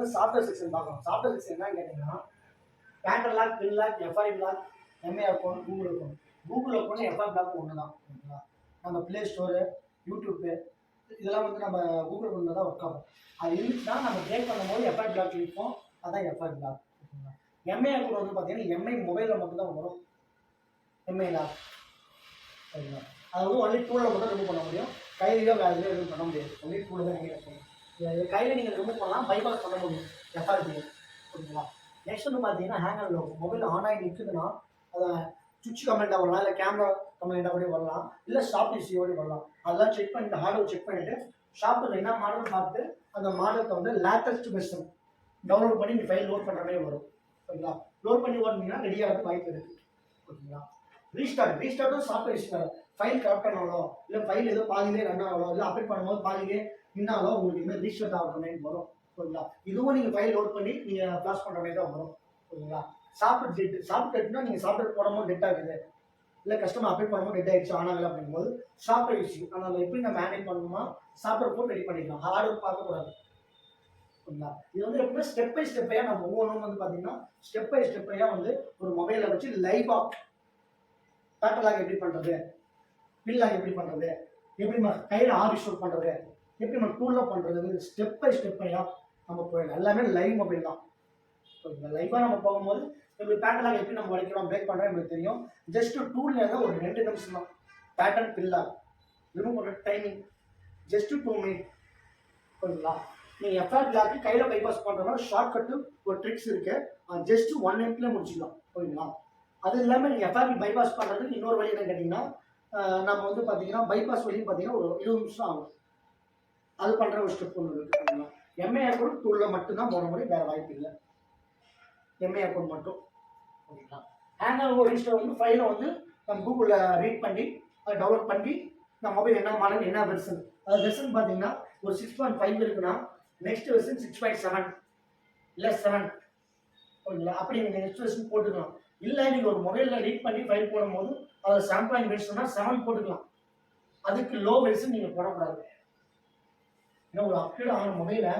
வந்து software section பார்க்கணும். Software section என்னன்னு கேட்டிங்கன்னா pattern lock, pin lock, F I lock, Mi account, Google account. Google account F I lock ஒன்று தான். ஓகேங்களா? நம்ம ப்ளே ஸ்டோரு, யூடியூப்பு இதெல்லாம் வந்து நம்ம கூகுள் அக்கௌண்ட்டில் தான் ஒர்க் ஆகும். அது இருந்துச்சுன்னா நம்ம பிரேக் பண்ணும்போது எஃப்ஐ லாக் இருப்போம். அதான் எஃப்ஐ லாக். ஓகேங்களா? எம்ஏ அக்கௌண்ட் வந்து பார்த்தீங்கன்னா எம்ஐ மொபைலில் மட்டும் தான் வரும். MI lock. சரிங்களா? அது வந்து ஒன்லி டூலில் மட்டும் ரிமூவ் பண்ண முடியும். கையிலேயோ வேறு எதுவும் ரிமூவ் பண்ண முடியாது. ஒன்லி டூலில் தான் நீங்கள் பண்ணணும். கையில் நீங்கள் ரிமூவ் பண்ணலாம், பைபாஸ் பண்ண முடியும் எஃப்ஐபி. ஓகேங்களா? நெக்ஸ்ட் வந்து பார்த்தீங்கன்னா ஹேங்கர் லோகோ. மொபைல் ஆன் ஆகி நிற்குதுன்னா அதை சுவிட்ச் கம்ப்ளைண்ட்டாக வரலாம், இல்லை கேமரா கம்ப்ளைண்ட்டாக கூட வரலாம், இல்லை ஷாப் இஷ்யூவோடு வரலாம். அதெல்லாம் செக் பண்ணிட்டு ஹார்ட்வேர் செக் பண்ணிவிட்டு ஷாப்பில் என்ன மாடல் பார்த்து அந்த மாடலுக்கு வந்து லேட்டஸ்ட் வெர்ஷன் டவுன்லோட் பண்ணி நீங்கள் ஃபைல் லோட் பண்ணுற மாதிரி வரும். ஓகேங்களா? லோட் பண்ணி ஓட்டினீங்கன்னா ரெடியாக வாய்ப்பு இருக்குது. ஓகேங்களா? ரீஸ்டார்ட்டும் சாஃப்ட்வேர் இஷ்யூ. ஃபைல் கரெக்ட் பண்ணாலோ, இல்லை ஃபைல் ஏதோ பாதிலே ரன் ஆகலோ, இல்லை அப்டேட் பண்ணும்போது பாதிலே நின்னாலோ உங்களுக்கு இதுமாதிரி ரீஸ்டார்ட் ஆகிற மாதிரி வரும். ஓகேங்களா? இதுவும் நீங்கள் ஃபைல் லோட் பண்ணி நீங்கள் ஃப்ளாஷ் பண்ணுற மாதிரி தான் வரும். ஓகேங்களா? சாஃப்ட்வேர்னா நீங்கள் சாஃப்ட்வேர் போடும்போது டெட் ஆகுது, இல்லை கஸ்டமர் அப்டேட் பண்ணும்போது டெட் ஆகிடுச்சு ஆன் ஆகலை அப்படிங்கும்போது சாஃப்ட்வேர் இஷ்யூ. ஆனால் எப்படி நம்ம ஹேண்டில் பண்ணணுமா சாஃப்ட்வேர் போட்டு ரெடி பண்ணிக்கலாம். ஹார்ட்வேர் பார்க்கக்கூடாது. ஓகேங்களா? இது வந்து எப்படின்னா ஸ்டெப் பை ஸ்டெப்பையாக நம்ம ஒவ்வொன்றும் வந்து பார்த்தீங்கன்னா ஸ்டெப் பை ஸ்டெப்பையாக வந்து ஒரு மொபைலில் வச்சு லைவாக பேட்டர் லாக் எப்படி பண்ணுறது, பின் லாக் எப்படி பண்ணுறது, எப்படி நம்ம கையில் ஆர்டர் ஸ்டோர் பண்ணுறது, எப்படி நம்ம டூலில் பண்ணுறது, ஸ்டெப் பை ஸ்டெப்பையாக நம்ம போயிடலாம். எல்லாமே லைவ் மொபைல் தான். ஓகேங்களா? லைவாக நம்ம போகும்போது எப்படி பேட்டர் லாக் எப்படி நம்ம உடைக்கிறோம் பிரேக் பண்ணுறோம் நம்மளுக்கு தெரியும். ஜஸ்ட் டூலில் இருந்தால் ஒரு 2 நிமிஷம் தான். பேட்டர்ன் பின் லாக் ரிமூவ் பண்ணுற டைமிங் ஜஸ்ட் 2 மினிட். ஓகேங்களா? நீங்கள் எஃப்ஆர் லாக்கு கையில் பைபாஸ் பண்ணுறதுனா ஷார்ட்கட்டு ஒரு ட்ரிக்ஸ் இருக்குது. ஜஸ்ட் 1 மினிட்ல முடிச்சிடலாம். ஓகேங்களா? அது இல்லாமல் நீங்கள் எஃப்ஆர்பி பைபாஸ் பண்ணுறதுக்கு இன்னொரு வழி என்ன கேட்டிங்கன்னா நம்ம வந்து பார்த்தீங்கன்னா பைபாஸ் வழியும் பார்த்தீங்கன்னா ஒரு 20 நிமிஷம் ஆகும். அது பண்ணுற ஒரு ஸ்டெப் ஒன்று இருக்குது. எம்ஏ அக்கௌண்ட் டூலில் மட்டும்தான் போட முடியும், வேறு வாய்ப்பு இல்லை. எம்ஏ அக்கௌண்ட் மட்டும். ஓகேங்களா? ஹேங்கர் ரிஜிஸ்டர் வந்து ஃபைலை வந்து நம்ம கூகுளில் ரீட் பண்ணி அதை டவுன்லோட் பண்ணி நம்ம மொபைல் என்ன மாடல் என்ன வெர்ஷன், அது வெர்ஷன் பார்த்தீங்கன்னா ஒரு 6.5 இருக்குன்னா நெக்ஸ்ட் வெர்ஷன் 6.7 இல்லை 7. ஓகேங்களா? அப்படி நீங்கள் நெக்ஸ்ட் வெர்ஷன் போட்டுக்கலாம். இல்லை நீங்கள் ஒரு மொபைலில் ரீட் பண்ணி ஃபைல் போடும்போது அதில் 7.0 வெர்ஷன்னா 7 போட்டுக்கலாம். அதுக்கு லோ வெர்ஷன் நீங்கள் போடக்கூடாது. ஏன்னா ஒரு அப்கிரேட் ஆன மொபைலை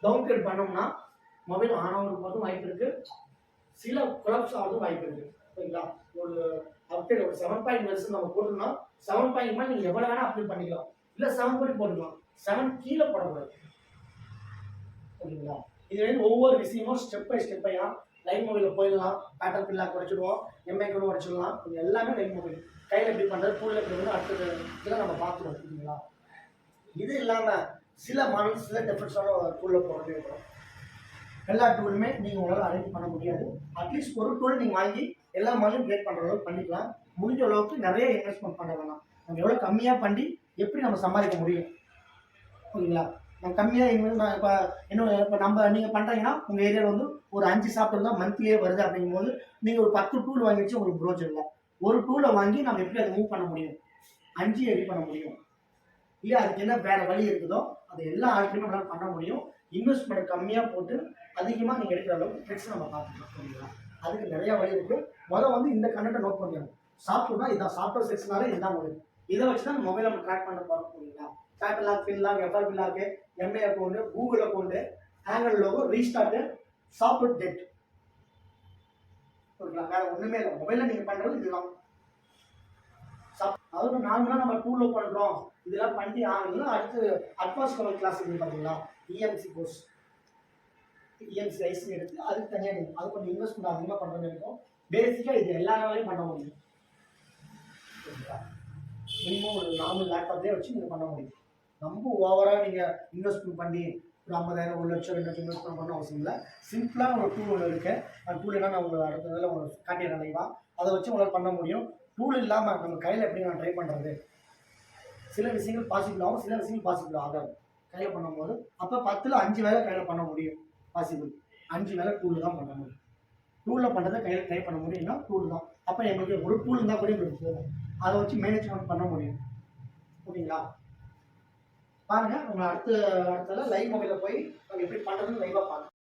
டவுன்கிரேட் பண்ணோம்னா மொபைல் ஆன் ஆகிறதுக்கு மட்டும் வாய்ப்பு இருக்குது, சில கொலாப்ஸ் ஆகிறதும் வாய்ப்பு இருக்குது. ஓகேங்களா? ஒரு அப்கிரேட் ஒரு 7.0 வெர்ஷன் நம்ம போட்டோம்னா 7.0 நீங்கள் எவ்வளோ வேணால் அப்டேட் பண்ணிக்கலாம், இல்லை 7 கூட போட்டுக்கலாம். 7 கீழே போடக்கூடாது. ஓகேங்களா? இது வந்து ஒவ்வொரு விஷயமும் ஸ்டெப் பை ஸ்டெப்பையாக லைன் மொபைலில் போயிடலாம். பேட்டர் பின் லாக் உடைச்சிடுவோம், எம்ஐ கூட உடைச்சிடலாம். இது எல்லாமே லைன் மொபைல் கையில் எப்படி பண்ணுறது, டூலில் எப்படி பண்ணுறது அடுத்தது இதெல்லாம் நம்ம பார்த்துருவோம். ஓகேங்களா? இது இல்லாமல் சில மாடல் சில டிஃப்ரென்ஸான டூலில் போட வேண்டியிருக்கும். எல்லா டூலுமே நீங்கள் உங்களால் அரேஞ்ச் பண்ண முடியாது. அட்லீஸ்ட் ஒரு டூல் நீங்கள் வாங்கி எல்லா மாடலும் கிரியேட் பண்ணுற அளவுக்கு பண்ணிக்கலாம். முடிஞ்ச அளவுக்கு நிறைய இன்வெஸ்ட்மெண்ட் பண்ண வேணாம். நம்ம எவ்வளோ கம்மியாக பண்ணி எப்படி நம்ம சம்பாதிக்க முடியும். ஓகேங்களா? நம்ம கம்மியாக இப்போ இப்போ நீங்கள் பண்ணுறீங்கன்னா உங்கள் ஏரியாவில் வந்து ஒரு 5 சாஃப்ட்வேர் தான் மந்த்லியே வருது. அப்படிங்கும்போது நீங்கள் ஒரு 10 டூல் வாங்கி வச்சு உங்களுக்கு ப்ரோஜன் இல்லை. ஒரு டூலை வாங்கி நம்ம எப்படி அதை மூவ் பண்ண முடியும், 5 எடிட் பண்ண முடியும். இல்லை அதுக்கு என்ன வேறு வழி இருக்குதோ அது எல்லா ஆட்களும் நம்மளால் பண்ண முடியும். இன்வெஸ்ட்மெண்ட் கம்மியாக போட்டு அதிகமாக நீங்கள் எடுக்கிற அளவுக்கு ட்ரிக்ஸ் நம்ம பார்த்துக்கலாம். ஓகேங்களா? அதுக்கு நிறையா வழி இருக்குது. வந்து இந்த கண்டென்ட்டை நோட் பண்ணிக்கணும். சாஃப்ட்வேர்னா இதுதான், சாஃப்ட்வேர் செக்ஷனால இதுதான் உங்களுக்கு. இதை வச்சு தான் மொபைல் நம்ம ட்ராக் பண்ண போகிறோம். ஓகேங்களா? Pattern lock, pin lock, FRP lock, Mi account, Google account, hanger logo, restart, software dead. ஓகேங்களா? வேறு ஒன்றுமே இல்லை. மொபைலில் நீங்கள் பண்ணுறது இதுதான். அதாவது நார்மலாக நம்ம டூலில் பண்ணுறோம் இதெல்லாம் பண்ணி ஆகலாம். அடுத்து அட்வான்ஸ் லெவல் கிளாஸ் இருக்குது பார்த்தீங்களா, இஎம்சி கோர்ஸ், இஎம்சி லைசன்ஸ் எடுத்து அதுக்கு தனியாக நீங்கள் அது கொஞ்சம் இன்வெஸ்ட்மெண்ட் அதிகமாக பண்ணுறது இருக்கும். பேசிக்காக இது எல்லா வேலையும் பண்ண முடியும். ஓகேங்களா? மினிமம் ஒரு நார்மல் லேப்டாப்லேயே வச்சு நீங்கள் பண்ண முடியும். ரொம்ப ஓவராக நீங்கள் இன்வெஸ்ட்மெண்ட் பண்ணி ஒரு 50,000 1 லட்சம் 2 லட்சம் இன்வெஸ்ட்மெண்ட் பண்ண அவசியம் இல்லை. சிம்பிளாக ஒரு டூல் ஒன்று இருக்குது. அந்த டூல் என்ன நான் உங்களுக்கு அடுத்ததில் உங்களுக்கு காட்டிடுறேன் லைவாக. அதை வச்சு உங்களால் பண்ண முடியும். டூல் இல்லாமல் நம்ம கையில் எப்படி நான் ட்ரை பண்ணுறது, சில விஷயங்கள் பாசிபிள் ஆகும், சில விஷயங்கள் பாசிபிள் ஆகாது கையில் பண்ணும்போது. அப்போ 10ல் 5 வேலை கையில் பண்ண முடியும் பாசிபிள், 5 வேலை டூல் தான் பண்ண முடியும். டூலில் பண்ணுறதை கையில் ட்ரை பண்ண முடியும்னா டூல் தான். அப்போ எங்களுக்கு ஒரு டூல் இருந்தால் கூட எங்களுக்கு போகும், அதை வச்சு மேனேஜ்மெண்ட் பண்ண முடியும். ஓகேங்களா? பாருங்கள், உங்களை அடுத்த லைவ் மொபைலில் போய் நம்ம எப்படி பண்ணுறதுன்னு லைவாக பார்க்கலாம்.